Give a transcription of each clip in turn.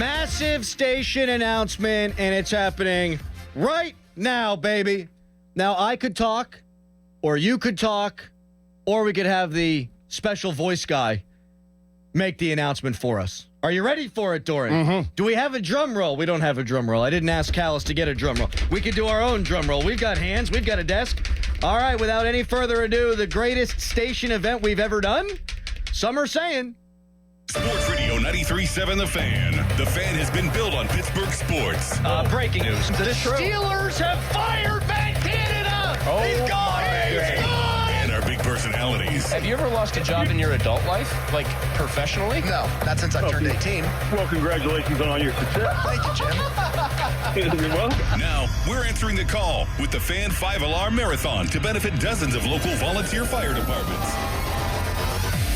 Massive station announcement, and it's happening right now, baby. Now, I could talk, or you could talk, or we could have the special voice guy make the announcement for us. Are you ready for it, Dorin? Mm-hmm. Do we have a drum roll? We don't have a drum roll. I didn't ask Callis to get a drum roll. We could do our own drum roll. We've got hands. We've got a desk. All right, without any further ado, the greatest station event we've ever done? Some are saying. Sports Radio 93.7 The Fan. The Fan has been built on Pittsburgh sports. Breaking news. The Steelers have fired Matt Canada. He's gone. He's gone. And our big personalities. Have you ever lost a job in your adult life, like professionally? No, not since I turned 18. Well, congratulations on all your success. Thank you, Jim. Well, Now, we're answering the call with the Fan 5-Alarm Marathon to benefit dozens of local volunteer fire departments.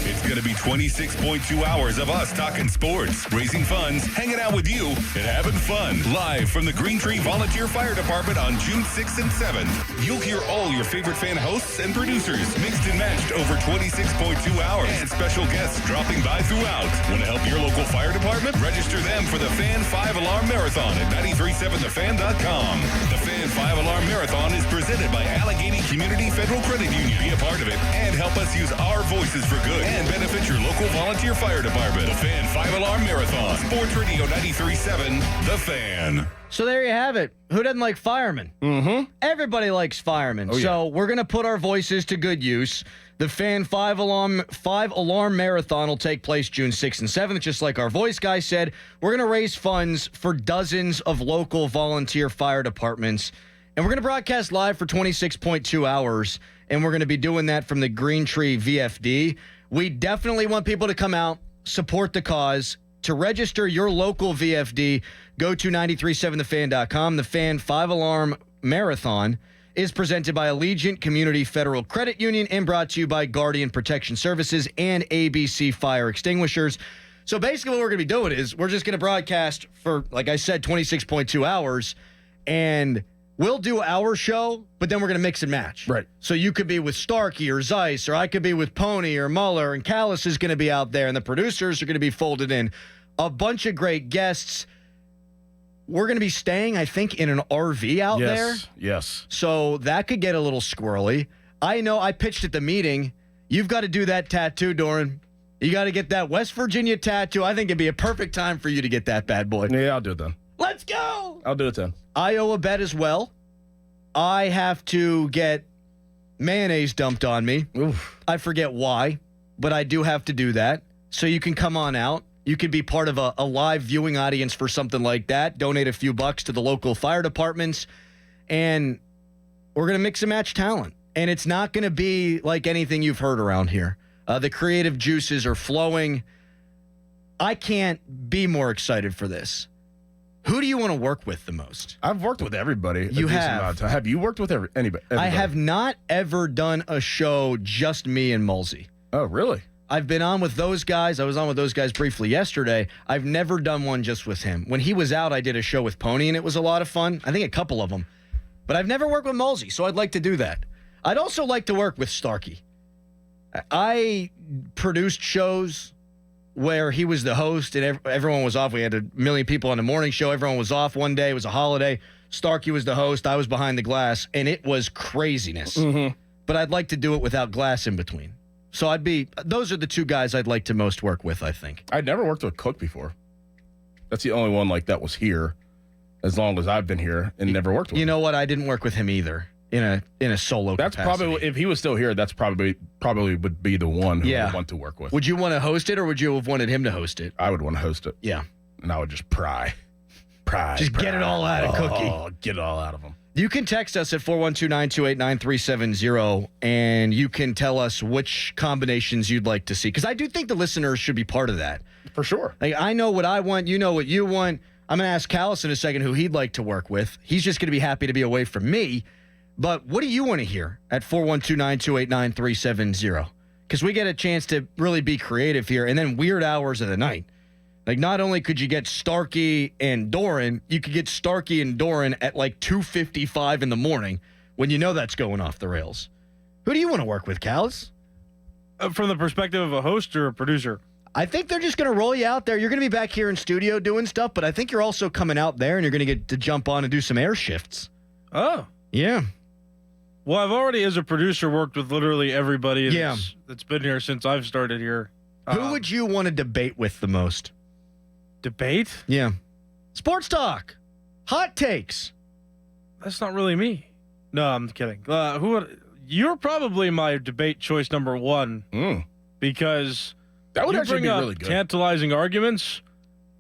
It's going to be 26.2 hours of us talking sports, raising funds, hanging out with you, and having fun. Live from the Green Tree Volunteer Fire Department on June 6th and 7th. You'll hear all your favorite fan hosts and producers mixed and matched over 26.2 hours. And special guests dropping by throughout. Want to help your local fire department? Register them for the Fan 5-Alarm Marathon at 937thefan.com. The Fan 5-Alarm Marathon is presented by Allegheny Community Federal Credit Union. Be a part of it and help us use our voices for good. And benefit your local volunteer fire department. The Fan 5-Alarm Marathon. Sports Radio 93.7, The Fan. So there you have it. Who doesn't like firemen? Mm-hmm. Everybody likes firemen. Oh, yeah. So we're going to put our voices to good use. The Fan 5-Alarm Marathon will take place June 6th and 7th. Just like our voice guy said, we're going to raise funds for dozens of local volunteer fire departments. And we're going to broadcast live for 26.2 hours. And we're going to be doing that from the Green Tree VFD. We definitely want people to come out, support the cause. To register your local VFD, go to 937thefan.com. The Fan 5-Alarm Marathon is presented by Allegiant Community Federal Credit Union and brought to you by Guardian Protection Services and ABC Fire Extinguishers. So basically what we're going to be doing is we're just going to broadcast for, like I said, 26.2 hours, and we'll do our show, but then we're going to mix and match. Right. So you could be with Starkey or Zeiss, or I could be with Pony or Muller, and Callis is going to be out there, and the producers are going to be folded in. A bunch of great guests. We're going to be staying, I think, in an RV out there. Yes. So that could get a little squirrely. I know I pitched at the meeting. You've got to do that tattoo, Dorin. You got to get that West Virginia tattoo. I think it'd be a perfect time for you to get that bad boy. Yeah, I'll do it then. Let's go. I'll do it then. I owe a bet as well. I have to get mayonnaise dumped on me. Oof. I forget why, but I do have to do that. So you can come on out. You could be part of a live viewing audience for something like that. Donate a few bucks to the local fire departments. And we're going to mix and match talent. And it's not going to be like anything you've heard around here. The creative juices are flowing. I can't be more excited for this. Who do you want to work with the most? I've worked with everybody. You have. Have you worked with anybody? I have not ever done a show just me and Mulsey. Oh, really? I've been on with those guys. I was on with those guys briefly yesterday. I've never done one just with him. When he was out, I did a show with Pony, and it was a lot of fun. I think a couple of them. But I've never worked with Mulsey, so I'd like to do that. I'd also like to work with Starkey. I produced shows where he was the host and everyone was off. We had 1 million people on the morning show. Everyone was off one day. It was a holiday. Starkey was the host. I was behind the glass, and it was craziness. Mm-hmm. But I'd like to do it without glass in between. So those are the two guys I'd like to most work with, I think. I'd never worked with Cook before. That's the only one like that was here as long as I've been here and never worked with him. You know what? I didn't work with him either in a solo That's capacity. probably, if he was still here, that's probably would be the one who I would want to work with. Would you want to host it, or would you have wanted him to host it? I would want to host it. Yeah. And I would just pry. Just get it all out of Cookie. Oh, get it all out of him. You can text us at 412-928-9370, and you can tell us which combinations you'd like to see. Because I do think the listeners should be part of that. For sure. Like, I know what I want. You know what you want. I'm going to ask Callis in a second who he'd like to work with. He's just going to be happy to be away from me. But what do you want to hear at 412-928-9370? Because we get a chance to really be creative here, and then weird hours of the night. Like, not only could you get Starkey and Dorin, you could get Starkey and Dorin at like 2:55 in the morning when you know that's going off the rails. Who do you want to work with, Callis? From the perspective of a host or a producer? I think they're just going to roll you out there. You're going to be back here in studio doing stuff, but I think you're also coming out there and you're going to get to jump on and do some air shifts. Oh. Yeah. Well, I've already, as a producer, worked with literally everybody that's been here since I've started here. Who would you want to debate with the most? Debate? Yeah. Sports talk. Hot takes. That's not really me. No, I'm kidding. You're probably my debate choice number one because that would you actually bring be up really good. Tantalizing arguments,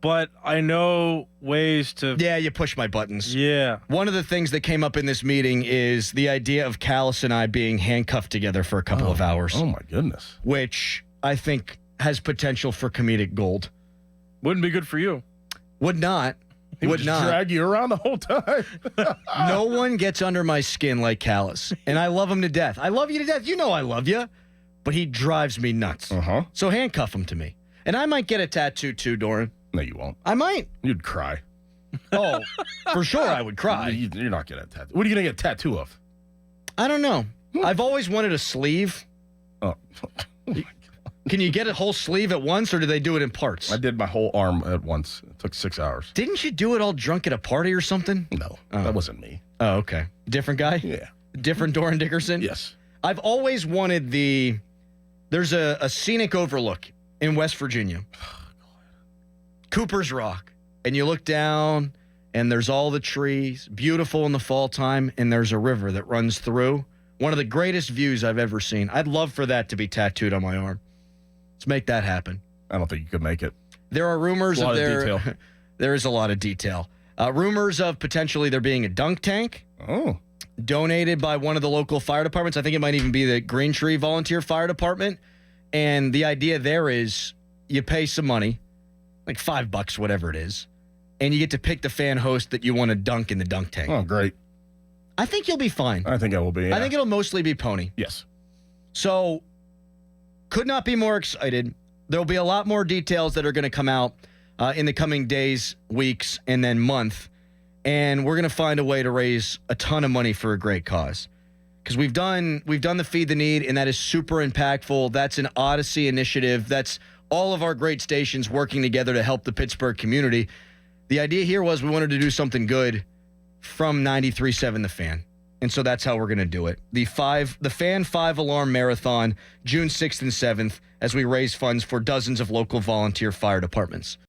but I know ways to. Yeah, you push my buttons. Yeah. One of the things that came up in this meeting is the idea of Callis and I being handcuffed together for a couple of hours. Oh, my goodness. Which I think has potential for comedic gold. Wouldn't be good for you. Would not. He would just drag you around the whole time. No one gets under my skin like Callis, and I love him to death. I love you to death. You know I love you, but he drives me nuts. Uh-huh. So handcuff him to me. And I might get a tattoo too, Dorin. No, you won't. I might. You'd cry. Oh, for sure I would cry. You're not getting a tattoo. What are you going to get a tattoo of? I don't know. I've always wanted a sleeve. Oh. Can you get a whole sleeve at once, or do they do it in parts? I did my whole arm at once. It took 6 hours. Didn't you do it all drunk at a party or something? No, that wasn't me. Oh, okay. Different guy? Yeah. Different Dorin Dickerson? Yes. I've always wanted there's a scenic overlook in West Virginia. Cooper's Rock. And you look down, and there's all the trees, beautiful in the fall time, and there's a river that runs through. One of the greatest views I've ever seen. I'd love for that to be tattooed on my arm. Let's make that happen. I don't think you could make it. There are rumors of detail. There is a lot of detail. Rumors of potentially there being a dunk tank. Oh. Donated by one of the local fire departments. I think it might even be the Green Tree Volunteer Fire Department. And the idea there is you pay some money, like $5, whatever it is, and you get to pick the fan host that you want to dunk in the dunk tank. Oh, great. I think you'll be fine. I think I will be. Yeah. I think it'll mostly be pony. Yes. So, could not be more excited. There'll be a lot more details that are going to come out in the coming days, weeks, and then month. And we're going to find a way to raise a ton of money for a great cause. Because we've done the Feed the Need, and that is super impactful. That's an Odyssey initiative. That's all of our great stations working together to help the Pittsburgh community. The idea here was we wanted to do something good from 93.7 The Fan. And so that's how we're going to do it. The Fan 5-Alarm Marathon, June 6th and 7th, as we raise funds for dozens of local volunteer fire departments.